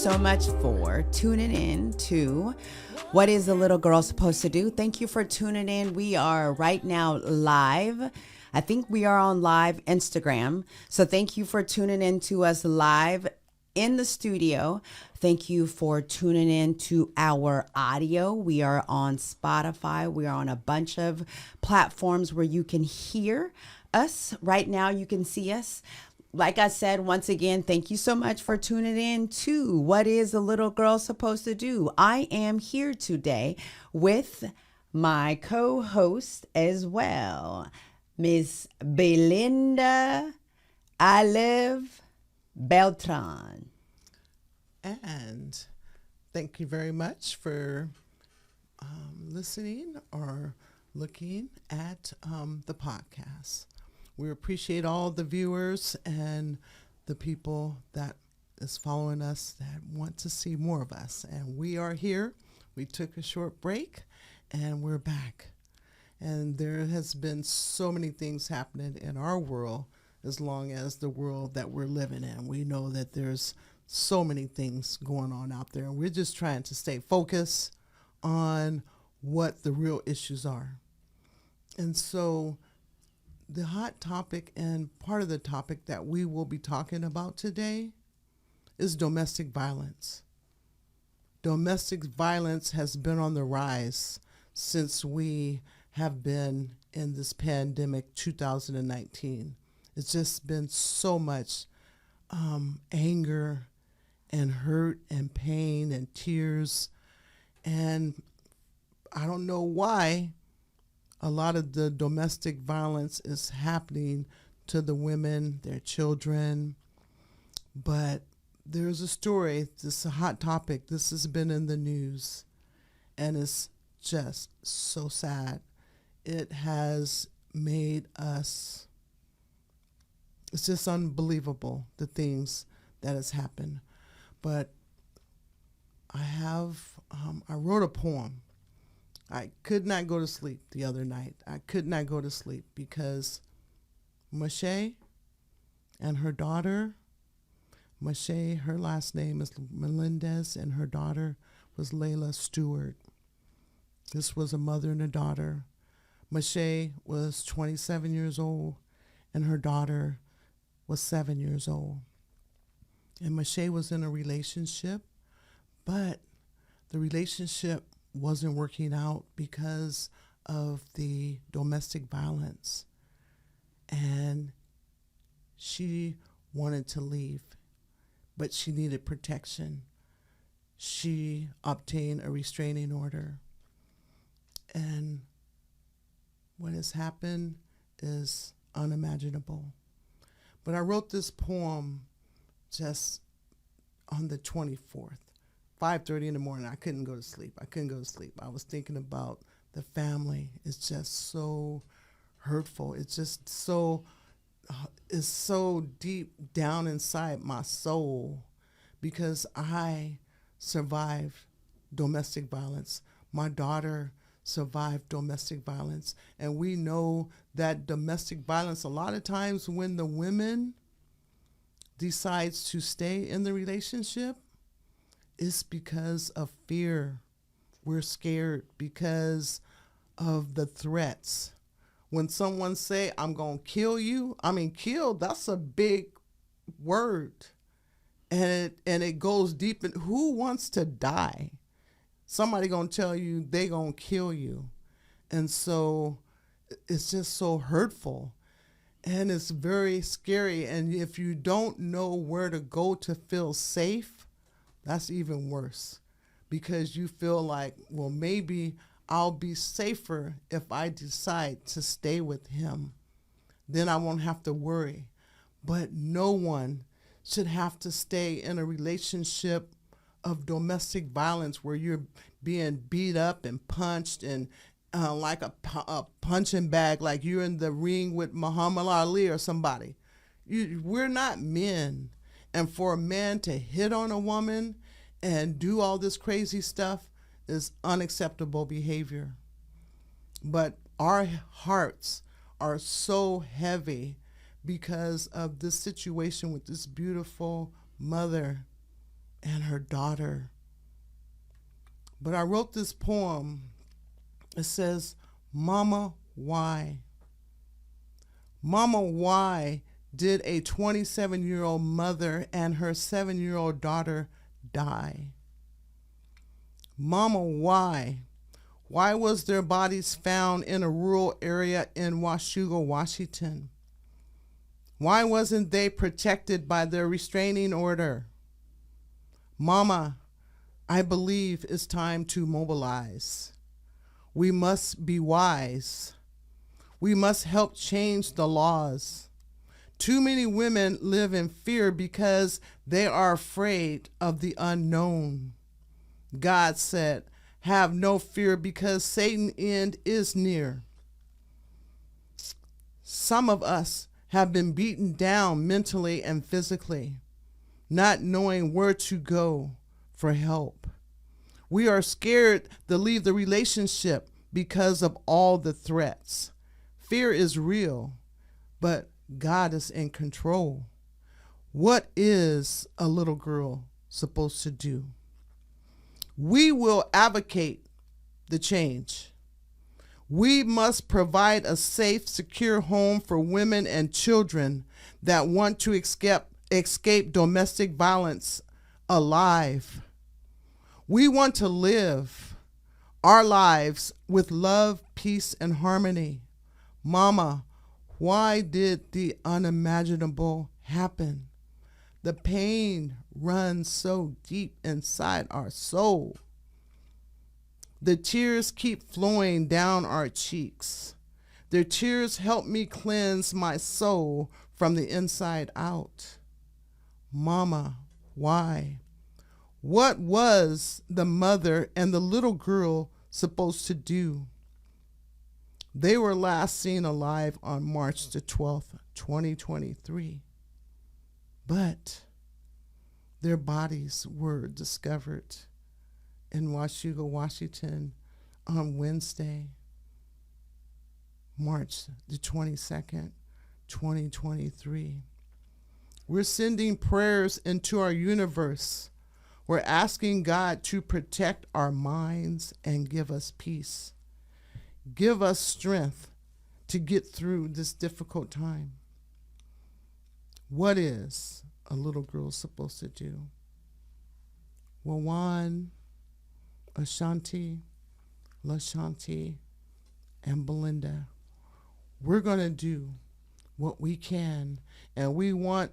so much for tuning in to What is a Little Girl Supposed to Do? Thank you for tuning in. We are right now live. I think we are on live Instagram. So thank you for tuning in to us live in the studio. Thank you for tuning in to our audio. We are on Spotify. We are on a bunch of platforms where you can hear us. Right now, you can see us. Like I said, once again, thank you so much for tuning in to What is a Little Girl Supposed to Do? I am here today with my co-host as well, Miss Balinda Olive Beltran. And thank you very much for listening or looking at the podcast. We appreciate all the viewers and the people that is following us that want to see more of us. And we are here. We took a short break and we're back. And there has been so many things happening in our world as long as the world that we're living in. We know that there's so many things going on out there. And we're just trying to stay focused on what the real issues are. And so the hot topic and part of the topic that we will be talking about today is domestic violence. Domestic violence has been on the rise since we have been in this pandemic 2019. It's just been so much anger and hurt and pain and tears. And I don't know why a lot of the domestic violence is happening to the women, their children. But there's a story, this is a hot topic. This has been in the news, and it's just so sad. It has made us, it's just unbelievable, the things that has happened. But I wrote a poem. I could not go to sleep the other night. I could not go to sleep because Meshay and her daughter, Meshay, her last name is Melendez, and her daughter was Layla Stewart. This was a mother and a daughter. Meshay was 27 years old, and her daughter was 7 years old. And Meshay was in a relationship, but the relationship wasn't working out because of the domestic violence. And she wanted to leave, but she needed protection. She obtained a restraining order. And what has happened is unimaginable. But I wrote this poem just on the 24th. 5:30 in the morning, I couldn't go to sleep. I was thinking about the family. It's just so hurtful. It's just so, it's so deep down inside my soul because I survived domestic violence. My daughter survived domestic violence. And we know that domestic violence, a lot of times when the women decides to stay in the relationship, it's because of fear. We're scared because of the threats. When someone say, I'm going to kill you, kill, that's a big word. And it goes deep in who wants to die? Somebody going to tell you they going to kill you. And so it's just so hurtful. And it's very scary. And if you don't know where to go to feel safe, that's even worse because you feel like, well, maybe I'll be safer if I decide to stay with him. Then I won't have to worry. But no one should have to stay in a relationship of domestic violence where you're being beat up and punched and like a punching bag, like you're in the ring with Muhammad Ali or somebody. We're not men. And for a man to hit on a woman and do all this crazy stuff is unacceptable behavior. But our hearts are so heavy because of this situation with this beautiful mother and her daughter. But I wrote this poem. It says, Mama, why? Mama, why did a 27-year-old mother and her 7-year-old daughter die? Mama, why? Why was their bodies found in a rural area in Washougal, Washington? Why wasn't they protected by their restraining order? Mama, I believe it's time to mobilize. We must be wise. We must help change the laws. Too many women live in fear because they are afraid of the unknown. God said, have no fear because Satan's end is near. Some of us have been beaten down mentally and physically, not knowing where to go for help. We are scared to leave the relationship because of all the threats. Fear is real, but God is in control. What is a little girl supposed to do? We will advocate the change. We must provide a safe, secure home for women and children that want to escape domestic violence alive. We want to live our lives with love, peace, and harmony. Mama, why did the unimaginable happen? The pain runs so deep inside our soul. The tears keep flowing down our cheeks. Their tears help me cleanse my soul from the inside out. Mama, why? What was the mother and the little girl supposed to do? They were last seen alive on March the 12th, 2023. But their bodies were discovered in Washougal, Washington on Wednesday, March the 22nd, 2023. We're sending prayers into our universe. We're asking God to protect our minds and give us peace. Give us strength to get through this difficult time. What is a little girl supposed to do? Well, one, LaShonti and Balinda, we're going to do what we can, and we want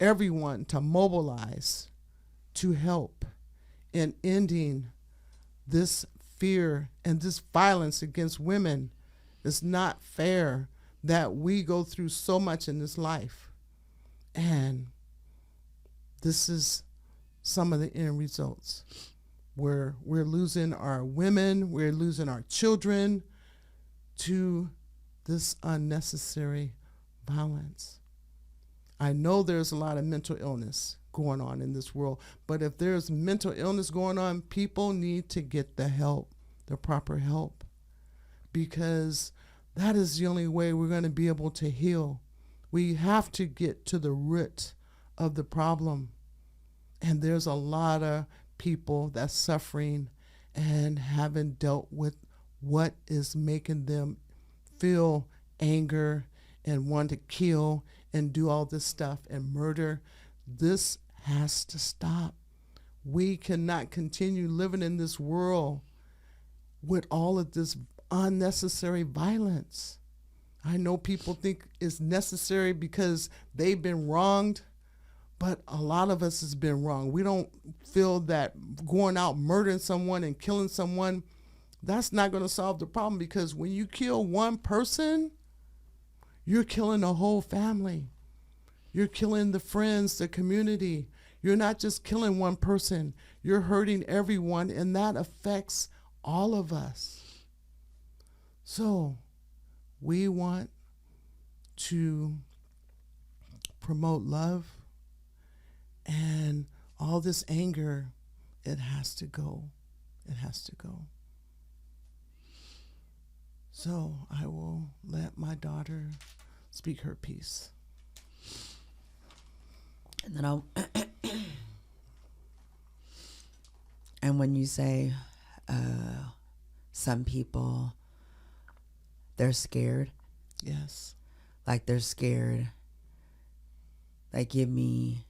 everyone to mobilize to help in ending this fear and this violence against women. It's not fair that we go through so much in this life. And this is some of the end results where we're losing our women, we're losing our children to this unnecessary violence. I know there's a lot of mental illness going on in this world, but if there's mental illness going on, people need to get the help, the proper help, because that is the only way we're going to be able to heal. We have to get to the root of the problem. And there's a lot of people that's suffering and haven't dealt with what is making them feel anger and want to kill and do all this stuff and murder. This has to stop. We cannot continue living in this world with all of this unnecessary violence. I know people think it's necessary because they've been wronged, but a lot of us has been wrong. We don't feel that going out murdering someone and killing someone, that's not going to solve the problem, because when you kill one person, you're killing a whole family. You're killing the friends, the community. You're not just killing one person. You're hurting everyone, and that affects all of us. So we want to promote love, and all this anger, it has to go. It has to go. So I will let my daughter speak her piece. And then I'll And when you say some people, they're scared, Yes. like they're scared, like give me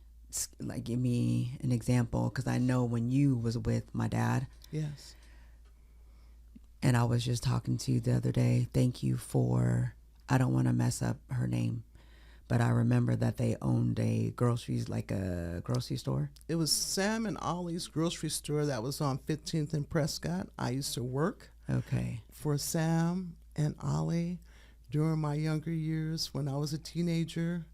an example, because I know when you was with my dad, Yes. and I was just talking to you the other day. Thank you for, I don't want to mess up her name, but I remember that they owned a grocery store. It was Sam and Ollie's grocery store that was on 15th and Prescott. I used to work Okay. for Sam and Ollie during my younger years when I was a teenager.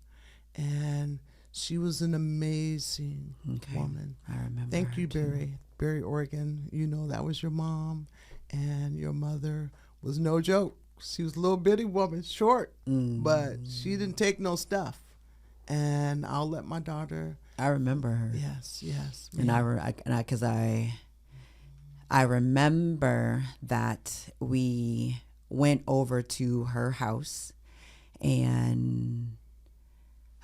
And she was an amazing woman. I remember. Thank her you, too. Barry. Barry Oregon. You know, that was your mom. And your mother was no joke. She was a little bitty woman, short, but she didn't take no stuff. And I'll let my daughter. I remember her. Yes, yes. And I remember that we went over to her house, and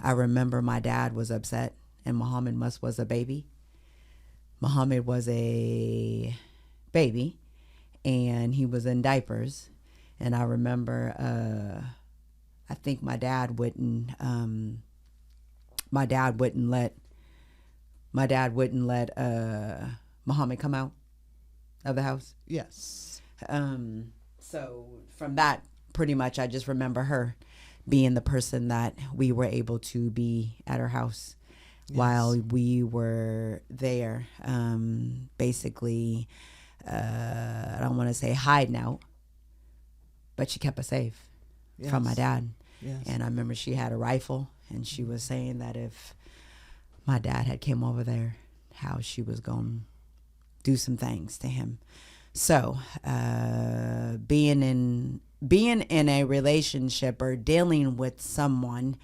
I remember my dad was upset, and Muhammad was a baby. Muhammad was a baby, and he was in diapers. And I remember, I think my dad wouldn't let Muhammad come out of the house. Yes. So from that, pretty much, I just remember her being the person that we were able to be at her house while we were there. Basically, I don't want to say hiding out, but she kept us safe from my dad. Yes. And I remember she had a rifle, and she was saying that if my dad had came over there, how she was going to do some things to him. So being in a relationship or dealing with someone,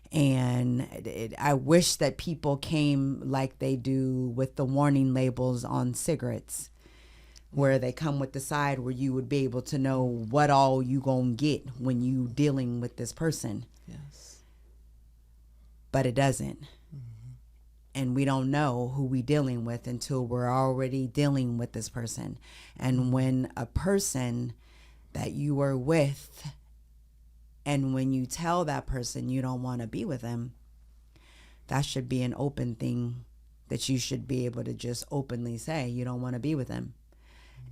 and I wish that people came like they do with the warning labels on cigarettes, where they come with the side where you would be able to know what all you gonna get when you dealing with this person. Yes. But it doesn't. And we don't know who we dealing with until we're already dealing with this person. And when a person that you were with, and when you tell that person you don't want to be with them, that should be an open thing that you should be able to just openly say you don't want to be with them.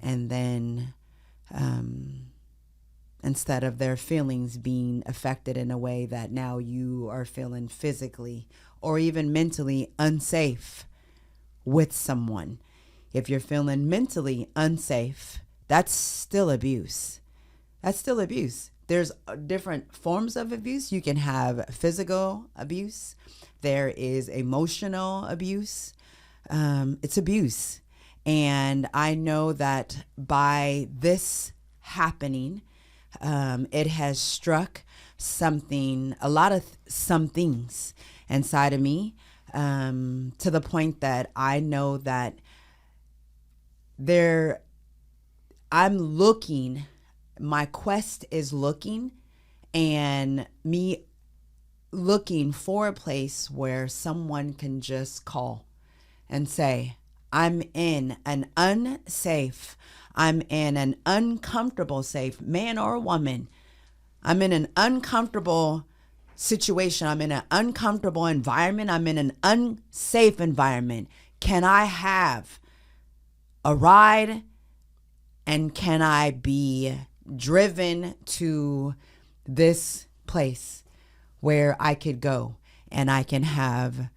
And then instead of their feelings being affected in a way that now you are feeling physically or even mentally unsafe with someone. If you're feeling mentally unsafe, that's still abuse. That's still abuse. There's different forms of abuse. You can have physical abuse. There is emotional abuse. It's abuse. And I know that by this happening, it has struck some things inside of me, to the point that I know that I'm looking, my quest is looking, and me looking for a place where someone can just call and say, I'm in an uncomfortable safe, man or woman. I'm in an uncomfortable situation. I'm in an uncomfortable environment. I'm in an unsafe environment. Can I have a ride? And can I be driven to this place where I could go and I can have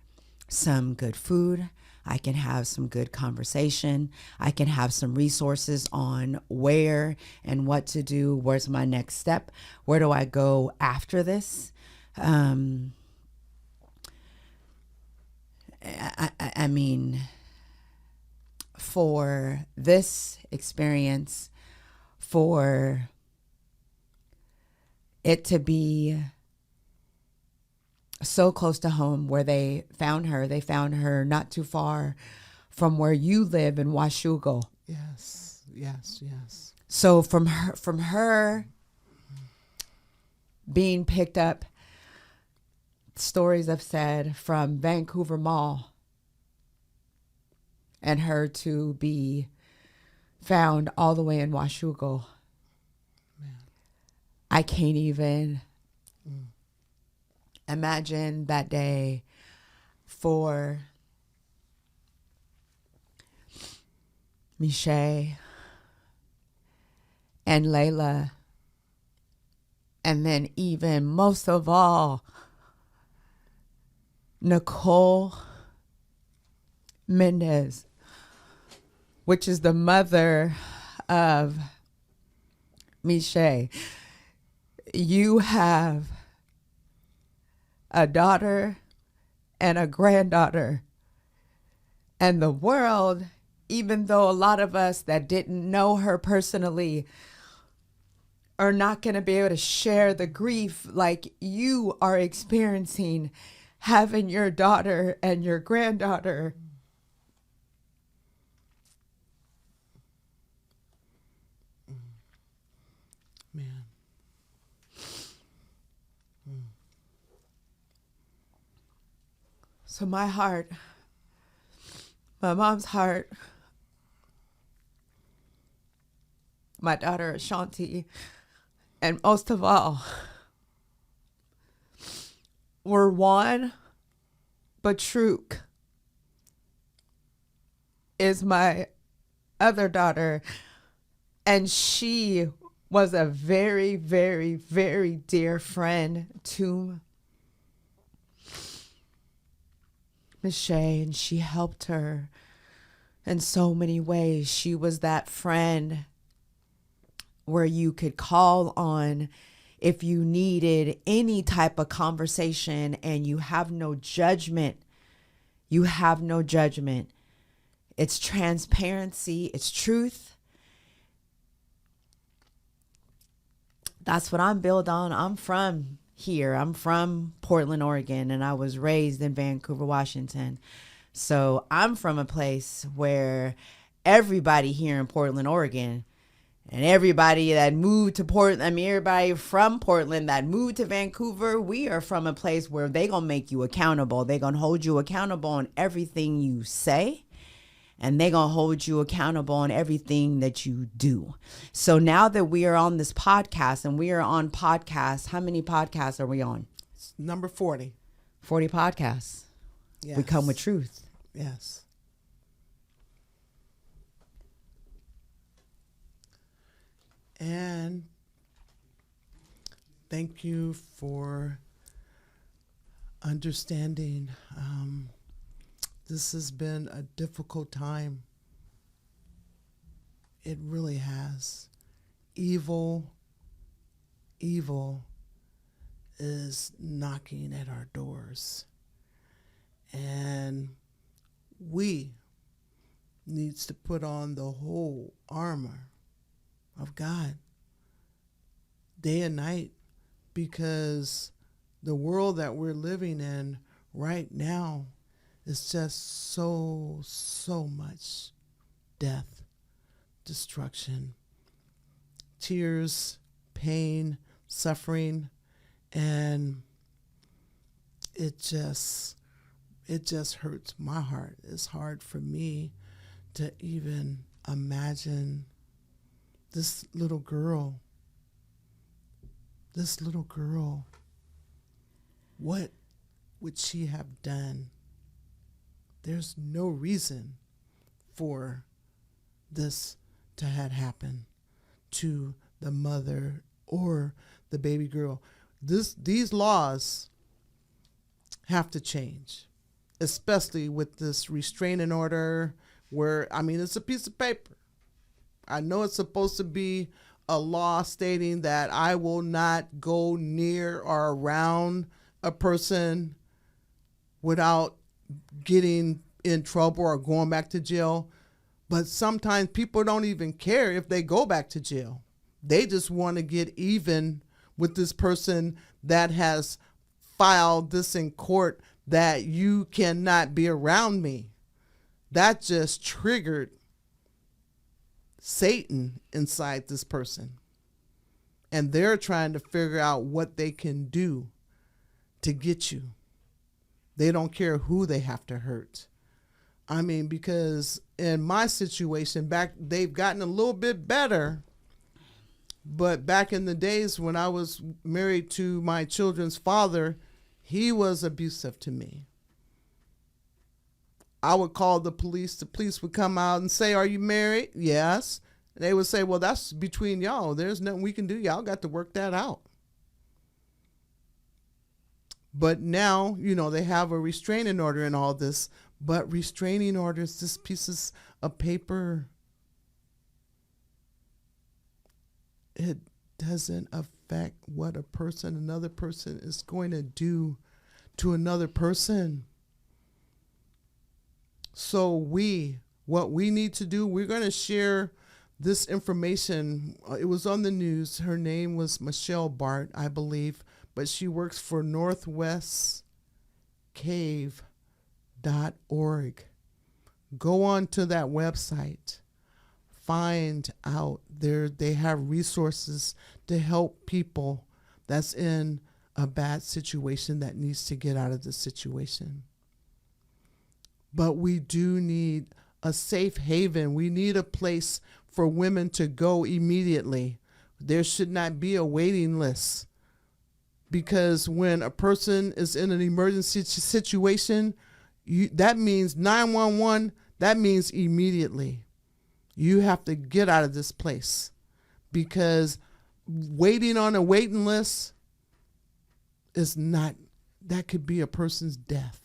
some good food? I can have some good conversation. I can have some resources on where and what to do. Where's my next step? Where do I go after this? I mean, for this experience, for it to be so close to home where they found her not too far from where you live in Washougal. Yes, yes, yes. So from her being picked up, stories have said, from Vancouver Mall and her to be found all the way in Washougal. I can't even imagine that day for Meshay and Layla, and then even most of all, Nicole Mendez, which is the mother of Meshay. You have a daughter and a granddaughter, and the world, even though a lot of us that didn't know her personally are not going to be able to share the grief like you are experiencing having your daughter and your granddaughter. Man. So my heart, my mom's heart, my daughter LaShonti, and most of all, were one, but Truk is my other daughter, and she was a very, very, very dear friend to Meshay, and she helped her in so many ways. She was that friend where you could call on if you needed any type of conversation, and you have no judgment. You have no judgment. It's transparency. It's truth. That's what I'm built on. I'm from here. I'm from Portland, Oregon, and I was raised in Vancouver, Washington. So I'm from a place where everybody here in Portland, Oregon, and everybody that moved to Portland, everybody from Portland that moved to Vancouver, we are from a place where they gonna make you accountable. They gonna hold you accountable on everything you say, and they gonna hold you accountable on everything that you do. So now that we are on this podcast, and we are on podcasts, how many podcasts are we on? It's number 40. 40 podcasts. Yes. We come with truth. Yes. And thank you for understanding. This has been a difficult time. It really has. Evil is knocking at our doors. And we needs to put on the whole armor of God day and night, because the world that we're living in right now is just so much death, destruction, tears, pain, suffering, and it just hurts my heart. It's hard for me to even imagine this little girl, what would she have done? There's no reason for this to have happened to the mother or the baby girl. These laws have to change, especially with this restraining order where, it's a piece of paper. I know it's supposed to be a law stating that I will not go near or around a person without getting in trouble or going back to jail. But sometimes people don't even care if they go back to jail. They just want to get even with this person that has filed this in court that you cannot be around me. That just triggered Satan inside this person. And they're trying to figure out what they can do to get you. They don't care who they have to hurt. I mean, because in my situation they've gotten a little bit better. But back in the days when I was married to my children's father, he was abusive to me. I would call the police. The police would come out and say, "Are you married?" Yes. And they would say, "Well, that's between y'all. There's nothing we can do. Y'all got to work that out." But now, they have a restraining order and all this. But restraining orders, just pieces of paper, it doesn't affect what another person is going to do to another person. So what we need to do, we're going to share this information. It was on the news. Her name was Michelle Bart, I believe, but she works for northwestcave.org. Go on to that website. Find out they have resources to help people that's in a bad situation that needs to get out of the situation. But we do need a safe haven. We need a place for women to go immediately. There should not be a waiting list, because when a person is in an emergency situation, that means 911, that means immediately. You have to get out of this place, because waiting on a waiting list that could be a person's death.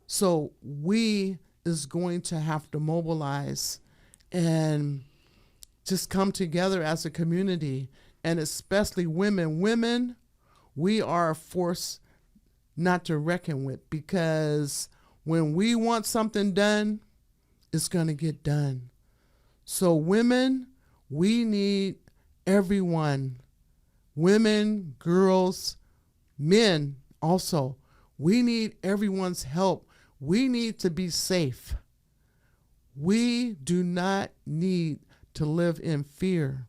So we is going to have to mobilize and just come together as a community, and especially women. Women, we are a force not to reckon with, because when we want something done, it's going to get done. So women, we need everyone. Women, girls, men also. We need everyone's help. We need to be safe. We do not need to live in fear.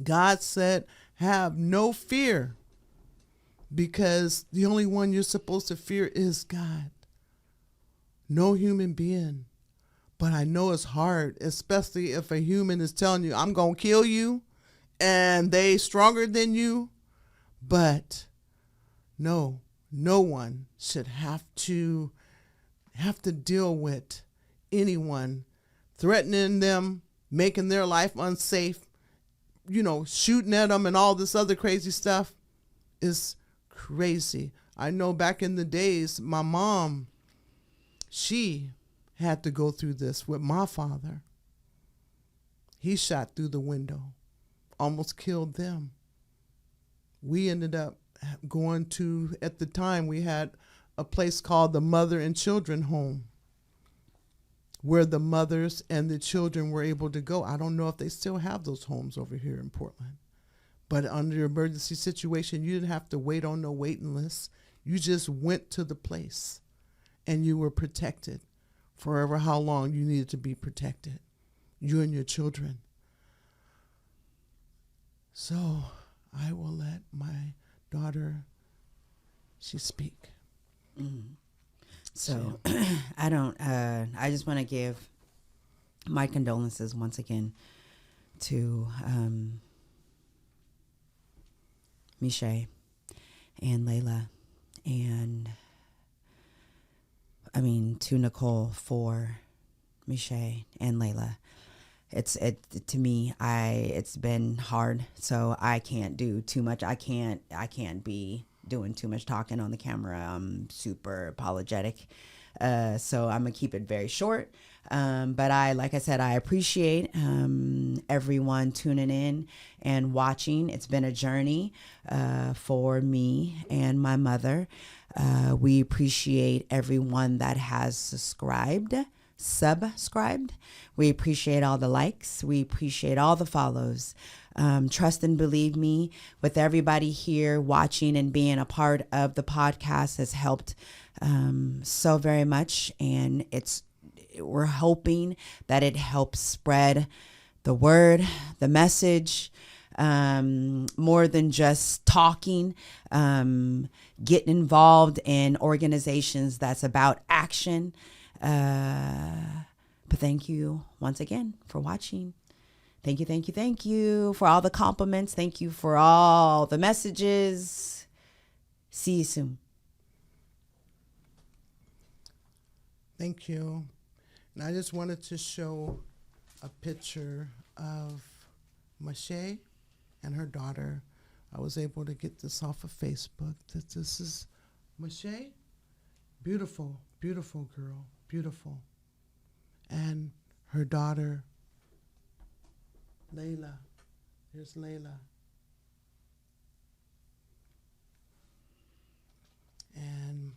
God said, have no fear, because the only one you're supposed to fear is God. No human being. But I know it's hard, especially if a human is telling you, I'm going to kill you, and they stronger than you. But no one should have to deal with anyone threatening them, making their life unsafe, shooting at them and all this other crazy stuff is crazy. I know back in the days, my mom, she had to go through this with my father. He shot through the window, almost killed them. We ended up going to, at the time, we had a place called the Mother and Children Home, where the mothers and the children were able to go. I don't know if they still have those homes over here in Portland. But under emergency situation, you didn't have to wait on no waiting list. You just went to the place and you were protected forever, how long you needed to be protected, you and your children. So I will let my daughter, she speak. Mm. So I just want to give my condolences once again to Meshay and Layla, and to Nicole for Meshay and Layla. To me, it's been hard, so I can't do too much. I can't be doing too much talking on the camera. I'm super apologetic. So I'm gonna keep it very short. But like I said, I appreciate everyone tuning in and watching. It's been a journey for me and my mother. We appreciate everyone that has subscribed. We appreciate all the likes. We appreciate all the follows. Trust and believe me, with everybody here watching and being a part of the podcast has helped so very much. And we're hoping that it helps spread the word, the message, more than just talking, getting involved in organizations that's about action. But thank you once again for watching. Thank you, thank you, thank you for all the compliments. Thank you for all the messages. See you soon. Thank you. And I just wanted to show a picture of Meshay and her daughter. I was able to get this off of Facebook. This is Meshay. Beautiful, beautiful girl, beautiful. And her daughter, Layla. Here's Layla. And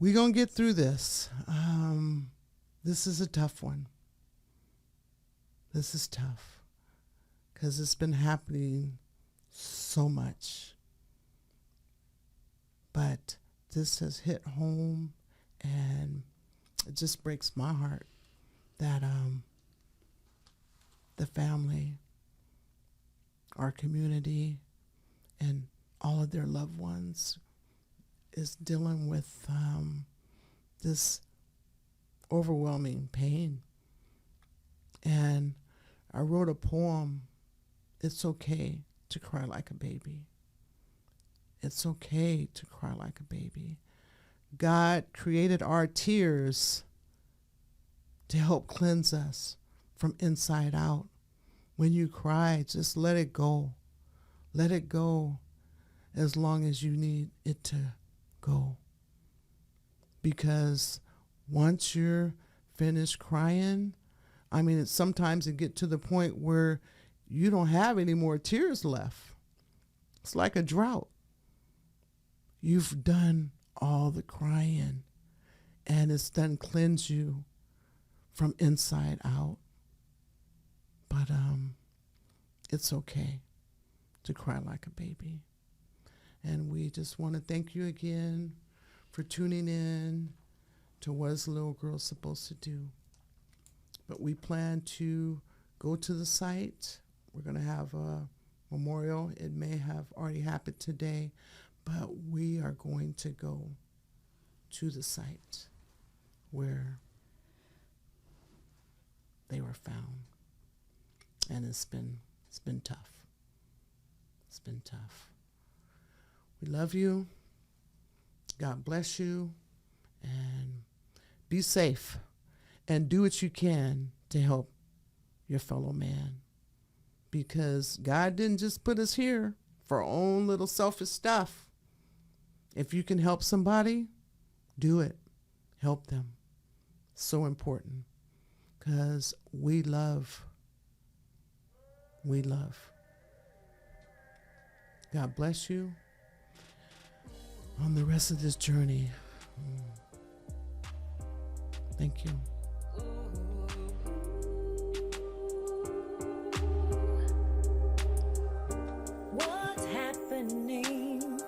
we're going to get through this. This is a tough one. This is tough because it's been happening so much. But this has hit home, and it just breaks my heart that the family, our community, and all of their loved ones is dealing with this overwhelming pain. And I wrote a poem, It's Okay to Cry Like a Baby. It's okay to cry like a baby. God created our tears to help cleanse us from inside out. When you cry, just let it go. Let it go as long as you need it to go. Because once you're finished crying, I mean, sometimes it get to the point where you don't have any more tears left. It's like a drought. You've done all the crying, and it's done cleanse you from inside out. But it's okay to cry like a baby. And we just want to thank you again for tuning in to What is a Little Girl Supposed to Do. But we plan to go to the site. We're going to have a memorial. It may have already happened today, but we are going to go to the site where they were found. And it's been tough. It's been tough. We love you. God bless you. And be safe. And do what you can to help your fellow man. Because God didn't just put us here for our own little selfish stuff. If you can help somebody, do it. Help them. So important. Because we love. We love. God bless you on the rest of this journey. Thank you. What's happening?